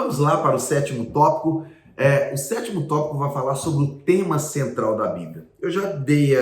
Vamos lá para o sétimo tópico. O sétimo tópico vai falar sobre o tema central da Bíblia. Eu já dei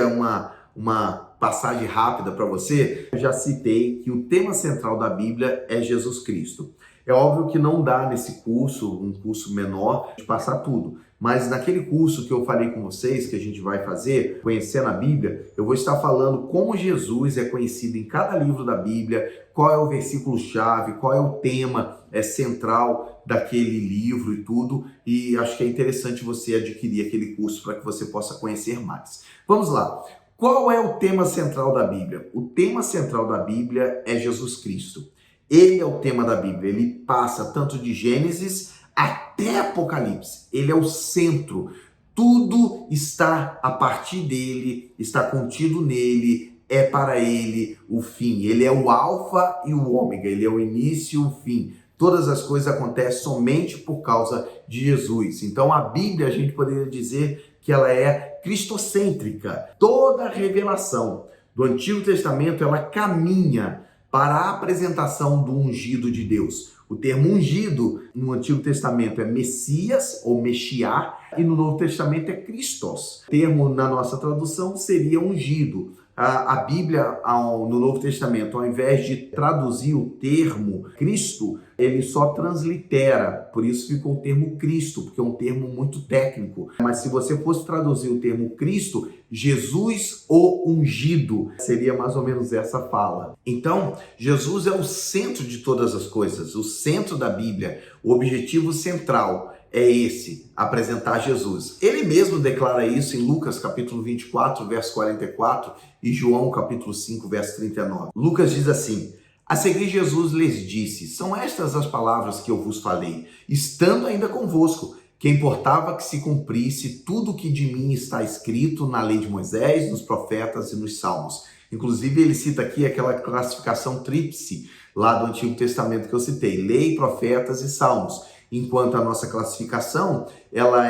uma passagem rápida para você. Eu já citei que o tema central da Bíblia é Jesus Cristo. É óbvio que não dá nesse curso, um curso menor, de passar tudo. Mas naquele curso que eu falei com vocês, que a gente vai fazer, Conhecendo a Bíblia, eu vou estar falando como Jesus é conhecido em cada livro da Bíblia, qual é o versículo-chave, qual é o tema central daquele livro e tudo. E acho que é interessante você adquirir aquele curso para que você possa conhecer mais. Vamos lá. Qual é o tema central da Bíblia? O tema central da Bíblia é Jesus Cristo. Ele é o tema da Bíblia. Ele passa tanto de Gênesis até Apocalipse. Ele é o centro. Tudo está a partir dele, está contido nele, é para ele o fim. Ele é o alfa e o ômega, ele é o início e o fim. Todas as coisas acontecem somente por causa de Jesus. Então a Bíblia, a gente poderia dizer que ela é cristocêntrica. Toda a revelação do Antigo Testamento, ela caminha para a apresentação do ungido de Deus. O termo ungido no Antigo Testamento é Messias ou Mexiá e no Novo Testamento é Christos. O termo na nossa tradução seria ungido. A Bíblia, no Novo Testamento, ao invés de traduzir o termo Cristo, ele só translitera, por isso ficou o termo Cristo, porque é um termo muito técnico. Mas se você fosse traduzir o termo Cristo, Jesus o ungido, seria mais ou menos essa fala. Então, Jesus é o centro de todas as coisas, o centro da Bíblia, o objetivo central é esse, apresentar Jesus. Ele mesmo declara isso em Lucas capítulo 24, verso 44 e João capítulo 5, verso 39. Lucas diz assim: a seguir Jesus lhes disse, são estas as palavras que eu vos falei, estando ainda convosco, que importava que se cumprisse tudo o que de mim está escrito na lei de Moisés, nos profetas e nos salmos. Inclusive ele cita aqui aquela classificação tríplice lá do Antigo Testamento que eu citei, lei, profetas e salmos. Enquanto a nossa classificação, ela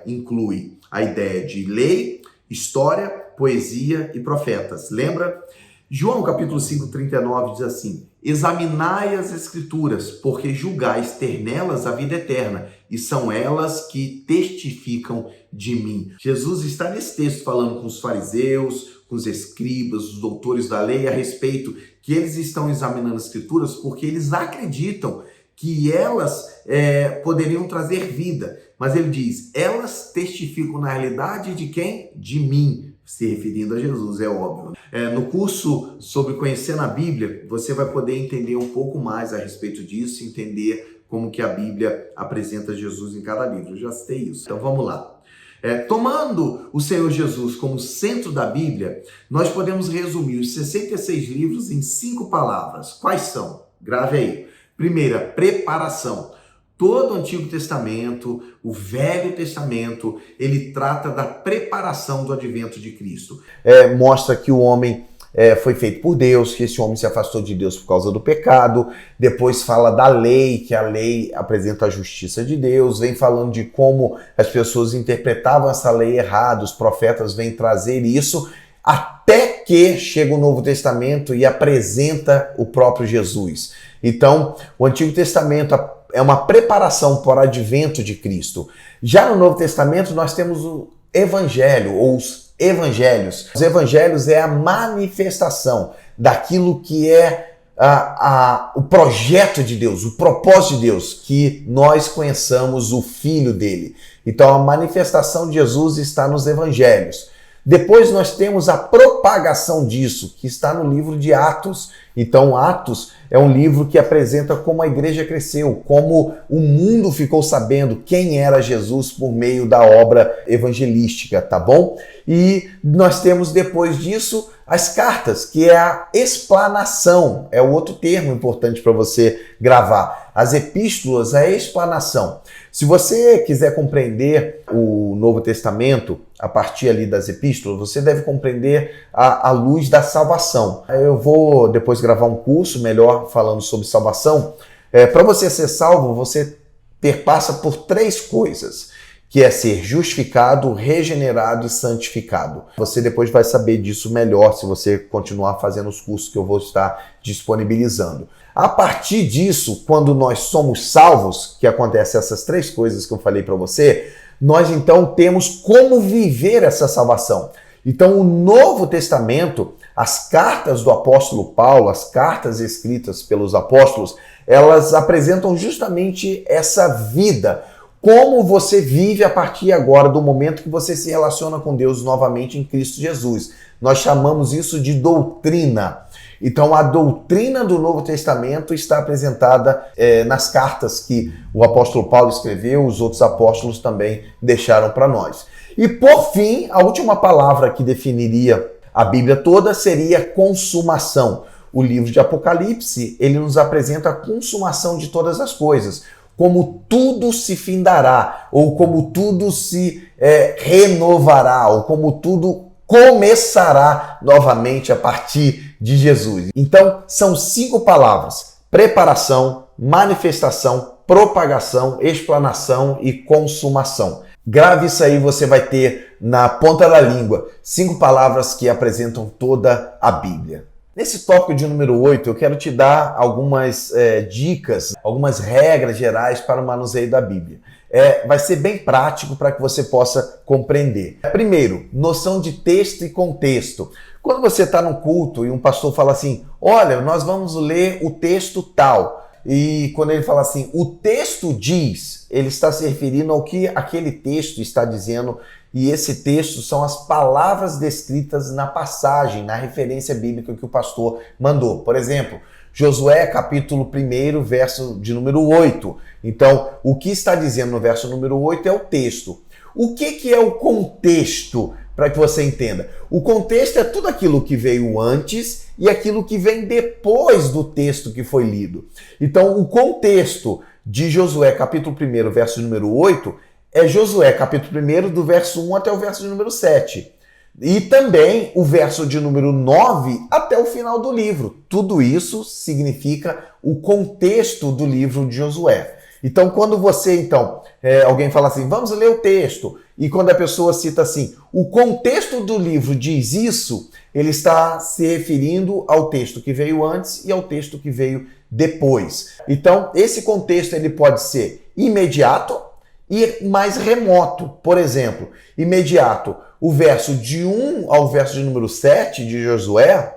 inclui a ideia de lei, história, poesia e profetas. Lembra? João capítulo 5, 39 diz assim: examinai as escrituras, porque julgais ter nelas a vida eterna, e são elas que testificam de mim. Jesus está nesse texto falando com os fariseus, com os escribas, os doutores da lei, a respeito que eles estão examinando as escrituras porque eles acreditam que elas poderiam trazer vida. Mas ele diz, elas testificam na realidade de quem? De mim, se referindo a Jesus, é óbvio. No curso sobre Conhecendo a Bíblia, você vai poder entender um pouco mais a respeito disso, entender como que a Bíblia apresenta Jesus em cada livro. Eu já citei isso. Então vamos lá. Tomando o Senhor Jesus como centro da Bíblia, nós podemos resumir os 66 livros em 5 palavras. Quais são? Grave aí. Primeira, preparação. Todo o Antigo Testamento, o Velho Testamento, ele trata da preparação do advento de Cristo. Mostra que o homem foi feito por Deus, que esse homem se afastou de Deus por causa do pecado. Depois fala da lei, que a lei apresenta a justiça de Deus. Vem falando de como as pessoas interpretavam essa lei errado. Os profetas vêm trazer isso até que chega o Novo Testamento e apresenta o próprio Jesus. Então, o Antigo Testamento é uma preparação para o advento de Cristo. Já no Novo Testamento, nós temos o Evangelho, ou os Evangelhos. Os Evangelhos é a manifestação daquilo que é o projeto de Deus, o propósito de Deus, que nós conheçamos o Filho dele. Então, a manifestação de Jesus está nos Evangelhos. Depois nós temos a propagação disso, que está no livro de Atos. Então, Atos é um livro que apresenta como a igreja cresceu, como o mundo ficou sabendo quem era Jesus por meio da obra evangelística, tá bom? E nós temos depois disso as cartas, que é a explanação, é o outro termo importante para você gravar. As epístolas, a explanação. Se você quiser compreender o Novo Testamento, a partir ali das epístolas, você deve compreender a luz da salvação. Eu vou depois gravar um curso melhor falando sobre salvação. Para você ser salvo, você perpassa por 3 coisas. que é ser justificado, regenerado e santificado. Você depois vai saber disso melhor se você continuar fazendo os cursos que eu vou estar disponibilizando. A partir disso, quando nós somos salvos, que acontece essas três coisas que eu falei para você, nós então temos como viver essa salvação. Então o Novo Testamento, as cartas do apóstolo Paulo, as cartas escritas pelos apóstolos, elas apresentam justamente essa vida. Como você vive a partir agora do momento que você se relaciona com Deus novamente em Cristo Jesus. Nós chamamos isso de doutrina. Então a doutrina do Novo Testamento está apresentada nas cartas que o apóstolo Paulo escreveu, os outros apóstolos também deixaram para nós. E por fim, a última palavra que definiria a Bíblia toda seria consumação. O livro de Apocalipse, ele nos apresenta a consumação de todas as coisas, como tudo se findará, ou como tudo se renovará, ou como tudo começará novamente a partir de Jesus. Então, são 5 palavras: preparação, manifestação, propagação, explanação e consumação. Grave isso aí, você vai ter na ponta da língua 5 palavras que apresentam toda a Bíblia. Nesse tópico de número 8, eu quero te dar algumas dicas, algumas regras gerais para o manuseio da Bíblia. Vai ser bem prático para que você possa compreender. Primeiro, noção de texto e contexto. Quando você está num culto e um pastor fala assim, olha, nós vamos ler o texto tal. E quando ele fala assim, o texto diz, ele está se referindo ao que aquele texto está dizendo. E esse texto são as palavras descritas na passagem, na referência bíblica que o pastor mandou. Por exemplo, Josué capítulo 1, verso de número 8. Então, o que está dizendo no verso número 8 é o texto. O que é o contexto, para que você entenda? O contexto é tudo aquilo que veio antes e aquilo que vem depois do texto que foi lido. Então, o contexto de Josué capítulo 1, verso número 8, é Josué capítulo 1, do verso 1 até o verso de número 7. E também o verso de número 9 até o final do livro. Tudo isso significa o contexto do livro de Josué. Então, quando você, alguém fala assim, vamos ler o texto, e quando a pessoa cita assim, o contexto do livro diz isso, ele está se referindo ao texto que veio antes e ao texto que veio depois. Então, esse contexto ele pode ser imediato e mais remoto. Por exemplo, imediato, o verso de 1 ao verso de número 7 de Josué,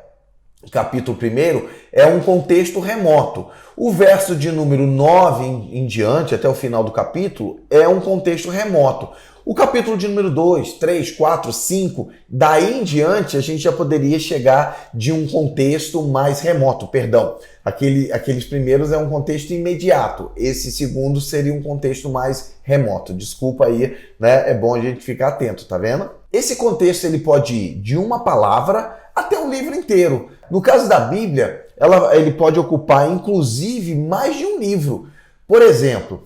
capítulo 1, é um contexto remoto. O verso de número 9 em diante, até o final do capítulo, é um contexto remoto. O capítulo de número 2, 3, 4, 5, daí em diante a gente já poderia chegar de um contexto mais remoto, perdão. Aqueles primeiros é um contexto imediato, esse segundo seria um contexto mais remoto. Desculpa aí, né? É bom a gente ficar atento, tá vendo? Esse contexto ele pode ir de uma palavra até um livro inteiro. No caso da Bíblia, ele pode ocupar inclusive mais de um livro. Por exemplo,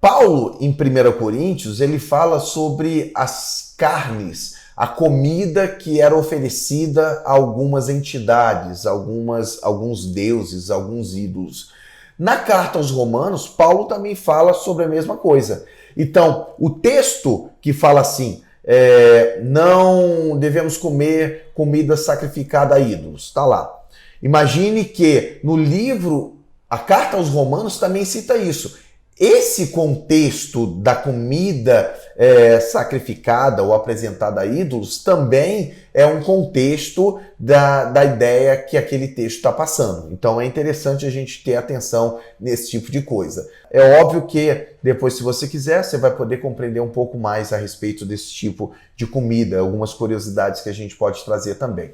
Paulo, em 1 Coríntios, ele fala sobre as carnes, a comida que era oferecida a algumas entidades, alguns deuses, alguns ídolos. Na carta aos Romanos, Paulo também fala sobre a mesma coisa. Então, o texto que fala assim, não devemos comer comida sacrificada a ídolos, está lá. Imagine que no livro, a carta aos Romanos também cita isso. Esse contexto da comida sacrificada ou apresentada a ídolos também é um contexto da ideia que aquele texto está passando. Então é interessante a gente ter atenção nesse tipo de coisa. É óbvio que depois, se você quiser, você vai poder compreender um pouco mais a respeito desse tipo de comida, algumas curiosidades que a gente pode trazer também.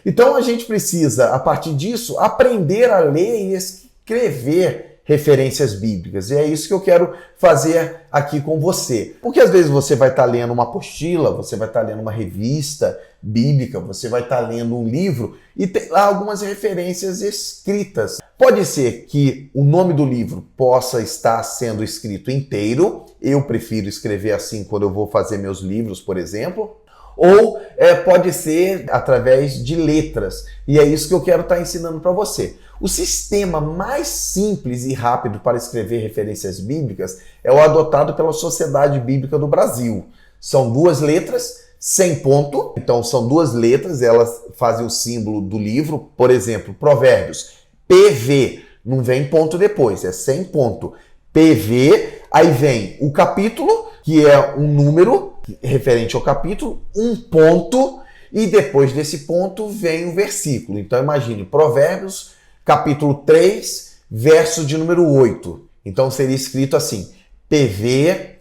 Então a gente precisa, a partir disso, aprender a ler e escrever referências bíblicas. E é isso que eu quero fazer aqui com você. Porque às vezes você vai estar lendo uma apostila, você vai estar lendo uma revista bíblica, você vai estar lendo um livro e tem lá algumas referências escritas. Pode ser que o nome do livro possa estar sendo escrito inteiro. Eu prefiro escrever assim quando eu vou fazer meus livros, por exemplo. ou pode ser através de letras. E é isso que eu quero estar ensinando para você. O sistema mais simples e rápido para escrever referências bíblicas é o adotado pela Sociedade Bíblica do Brasil. São 2 letras, sem ponto. Então são 2 letras, elas fazem o símbolo do livro. Por exemplo, Provérbios, PV, não vem ponto depois, é sem ponto. PV, aí vem o capítulo, que é um número referente ao capítulo, um ponto, e depois desse ponto vem o versículo. Então imagine, Provérbios, capítulo 3, verso de número 8. Então seria escrito assim, PV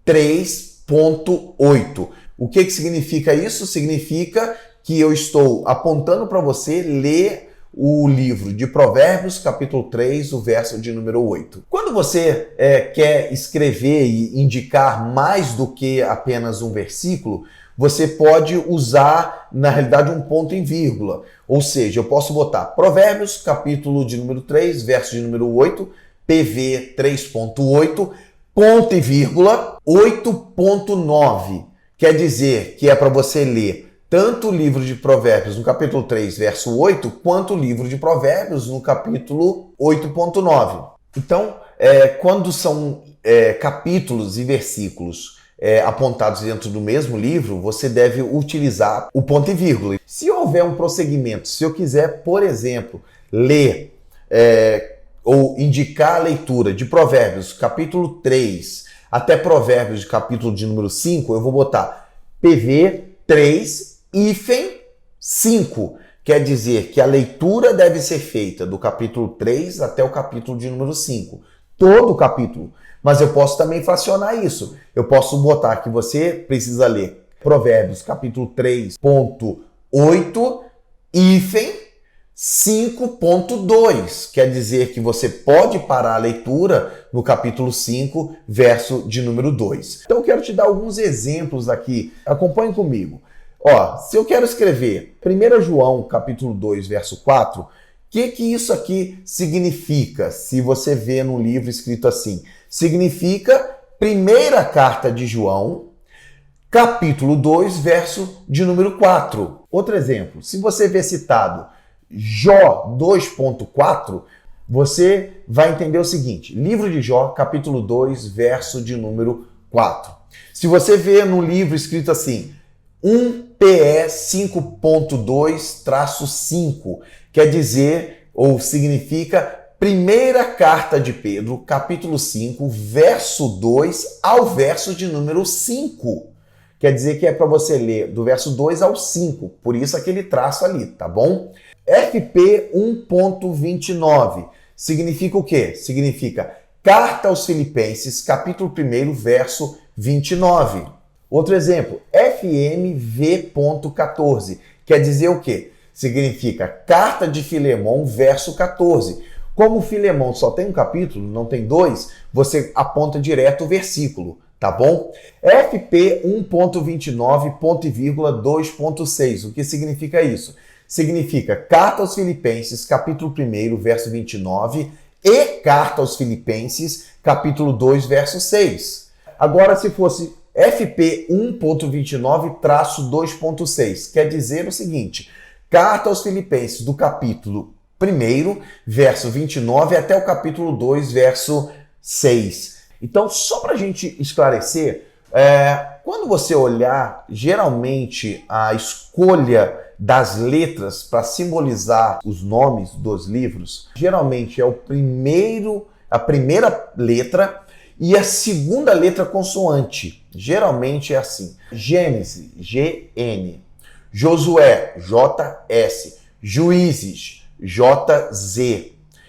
3.8. O que significa isso? Significa que eu estou apontando para você ler o livro de Provérbios, capítulo 3, o verso de número 8. Quando você quer escrever e indicar mais do que apenas um versículo, você pode usar, na realidade, um ponto em vírgula. Ou seja, eu posso botar Provérbios, capítulo de número 3, verso de número 8, PV 3.8, ponto e vírgula, 8.9. Quer dizer que é para você ler tanto o livro de Provérbios no capítulo 3, verso 8, quanto o livro de Provérbios no capítulo 8.9. Então, quando são capítulos e versículos apontados dentro do mesmo livro, você deve utilizar o ponto e vírgula. Se houver um prosseguimento, se eu quiser, por exemplo, ler ou indicar a leitura de Provérbios, capítulo 3, até Provérbios, capítulo de número 5, eu vou botar PV 3, hífen 5. Quer dizer que a leitura deve ser feita do capítulo 3 até o capítulo de número 5. Todo o capítulo. Mas eu posso também fracionar isso. Eu posso botar que você precisa ler Provérbios, capítulo 3.8, hífen 5.2. Quer dizer que você pode parar a leitura no capítulo 5, verso de número 2. Então eu quero te dar alguns exemplos aqui. Acompanhe comigo. Se eu quero escrever 1 João, capítulo 2, verso 4, o que isso aqui significa? Se você vê no livro escrito assim, significa primeira carta de João, capítulo 2, verso de número 4. Outro exemplo, se você vê citado Jó 2.4, você vai entender o seguinte, livro de Jó, capítulo 2, verso de número 4. Se você vê no livro escrito assim, 1PE 5.2-5, quer dizer, ou significa primeira carta de Pedro, capítulo 5, verso 2 ao verso de número 5. Quer dizer que é para você ler do verso 2 ao 5, por isso aquele traço ali, tá bom? FP 1.29 significa o quê? Significa Carta aos Filipenses, capítulo 1, verso 29. Outro exemplo, FMV.14, quer dizer o quê? Significa Carta de Filemão, verso 14. Como Filemão só tem um capítulo, não tem 2, você aponta direto o versículo, tá bom? FP 1.29, ponto e vírgula 2.6, o que significa isso? Significa Carta aos Filipenses, capítulo 1, verso 29, e Carta aos Filipenses, capítulo 2, verso 6. Agora, se fosse FP 1.29-2.6, quer dizer o seguinte, Carta aos Filipenses do capítulo 1, verso 29 até o capítulo 2, verso 6. Então, só para a gente esclarecer, quando você olhar, geralmente a escolha das letras para simbolizar os nomes dos livros, geralmente é a primeira letra e a segunda letra consoante. Geralmente é assim. Gênesis, GN. Josué, JS. Juízes, JZ.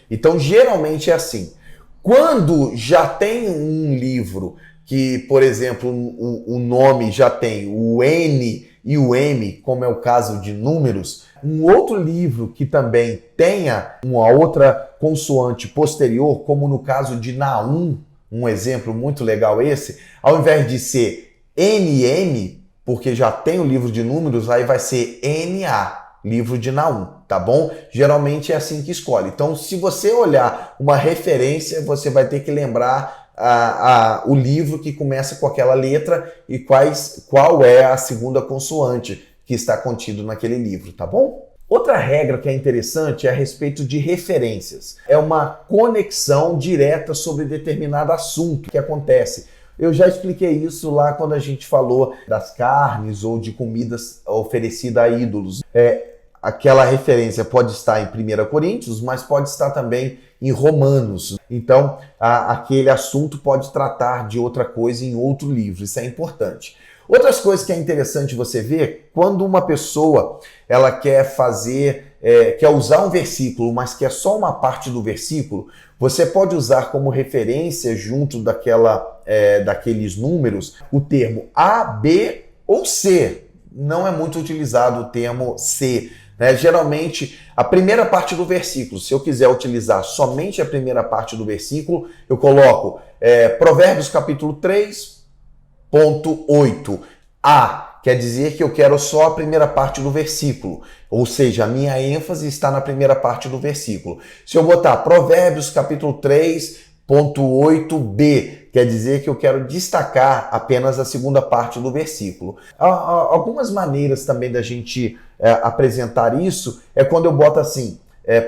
Então, geralmente é assim. Quando já tem um livro que, por exemplo, o nome já tem o N e o M, como é o caso de Números, um outro livro que também tenha uma outra consoante posterior, como no caso de Naum, um exemplo muito legal esse, ao invés de ser NM, porque já tem o livro de Números, aí vai ser NA, livro de Naum, tá bom? Geralmente é assim que escolhe. Então, se você olhar uma referência, você vai ter que lembrar o livro que começa com aquela letra e qual é a segunda consoante que está contido naquele livro, tá bom? Outra regra que é interessante é a respeito de referências. É uma conexão direta sobre determinado assunto que acontece. Eu já expliquei isso lá quando a gente falou das carnes ou de comidas oferecidas a ídolos. Aquela referência pode estar em 1 Coríntios, mas pode estar também em Romanos. Então, aquele assunto pode tratar de outra coisa em outro livro. Isso é importante. Outras coisas que é interessante você ver, quando uma pessoa ela quer usar um versículo, mas quer só uma parte do versículo, você pode usar como referência junto daqueles números o termo A, B ou C. Não é muito utilizado o termo C. Geralmente, a primeira parte do versículo, se eu quiser utilizar somente a primeira parte do versículo, eu coloco Provérbios capítulo 3.8. A quer dizer que eu quero só a primeira parte do versículo, ou seja, a minha ênfase está na primeira parte do versículo. Se eu botar Provérbios capítulo 3.8b, quer dizer que eu quero destacar apenas a segunda parte do versículo. Algumas maneiras também da gente apresentar isso é quando eu boto assim,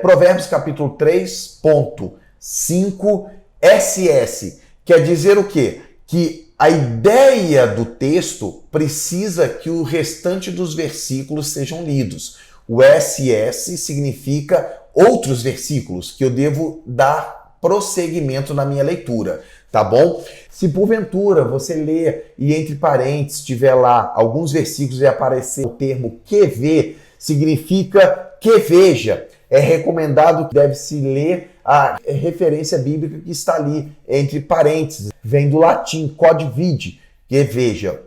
Provérbios capítulo 3.5 SS. Quer dizer o quê? Que a ideia do texto precisa que o restante dos versículos sejam lidos. O SS significa outros versículos que eu devo dar prosseguimento na minha leitura, tá bom? Se porventura você ler e entre parênteses tiver lá alguns versículos e aparecer o termo que vê, significa que veja. É recomendado que deve-se ler a referência bíblica que está ali entre parênteses. Vem do latim, quod vide, que veja.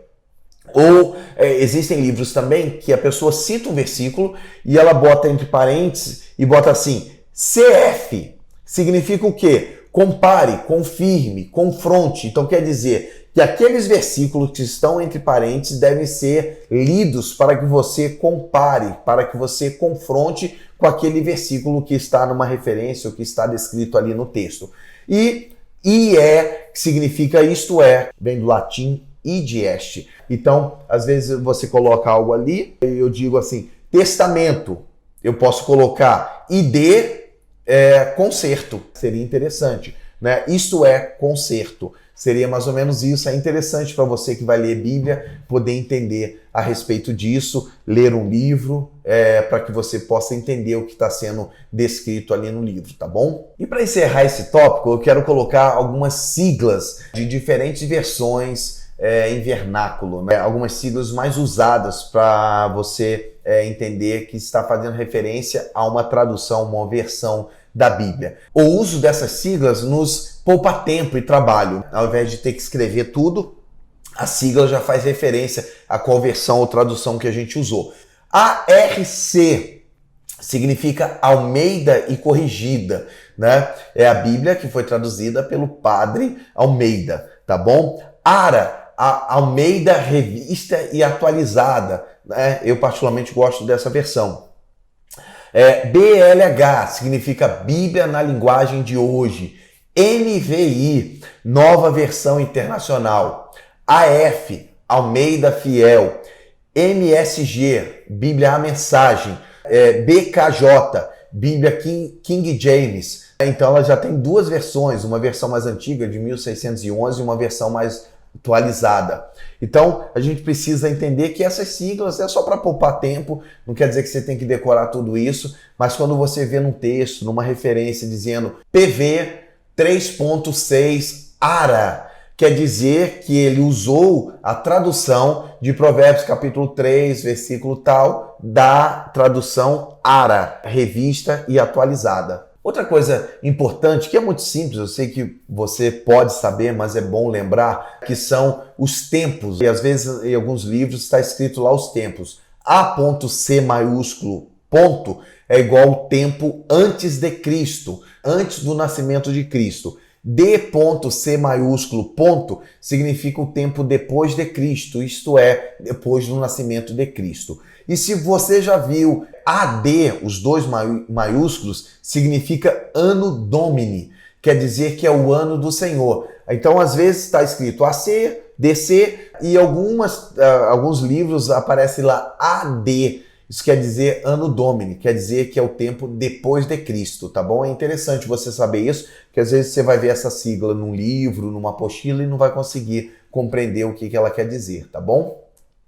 Ou existem livros também que a pessoa cita um versículo e ela bota entre parênteses e bota assim, CF. Significa o quê? Compare, confirme, confronte. Então quer dizer que aqueles versículos que estão entre parênteses devem ser lidos para que você compare, para que você confronte com aquele versículo que está numa referência ou que está descrito ali no texto. E significa isto é, vem do latim id est. Então, às vezes você coloca algo ali, eu digo assim, testamento, eu posso colocar id concerto, seria interessante, né? Isto é concerto. Seria mais ou menos isso. É interessante para você que vai ler Bíblia poder entender a respeito disso, ler um livro, para que você possa entender o que está sendo descrito ali no livro, tá bom? E para encerrar esse tópico, eu quero colocar algumas siglas de diferentes versões em vernáculo, né? Algumas siglas mais usadas para você entender que está fazendo referência a uma tradução, uma versão da Bíblia. O uso dessas siglas nos poupa tempo e trabalho. Ao invés de ter que escrever tudo, a sigla já faz referência a qual versão ou tradução que a gente usou. ARC significa Almeida e Corrigida, né? É a Bíblia que foi traduzida pelo Padre Almeida, tá bom? ARA, a Almeida Revista e Atualizada, né? Eu particularmente gosto dessa versão. BLH significa Bíblia na linguagem de hoje. NVI, Nova Versão Internacional. AF, Almeida Fiel. MSG, Bíblia a Mensagem. BKJ, Bíblia King James. Então ela já tem duas versões, uma versão mais antiga de 1611 e uma versão mais atualizada. Então, a gente precisa entender que essas siglas é só para poupar tempo, não quer dizer que você tem que decorar tudo isso, mas quando você vê num texto, numa referência dizendo PV 3.6 ARA, quer dizer que ele usou a tradução de Provérbios capítulo 3, versículo tal, da tradução ARA, revista e atualizada. Outra coisa importante, que é muito simples, eu sei que você pode saber, mas é bom lembrar, que são os tempos. E às vezes em alguns livros está escrito lá os tempos. A.C maiúsculo, ponto, é igual ao tempo antes de Cristo, antes do nascimento de Cristo. D.C maiúsculo, ponto, significa o tempo depois de Cristo, isto é, depois do nascimento de Cristo. E se você já viu AD, os dois maiúsculos, significa Anno Domini, quer dizer que é o ano do Senhor. Então, às vezes está escrito AC, DC, e alguns livros aparece lá AD. Isso quer dizer Anno Domini, quer dizer que é o tempo depois de Cristo, tá bom? É interessante você saber isso, porque às vezes você vai ver essa sigla num livro, numa apostila e não vai conseguir compreender o que ela quer dizer, tá bom?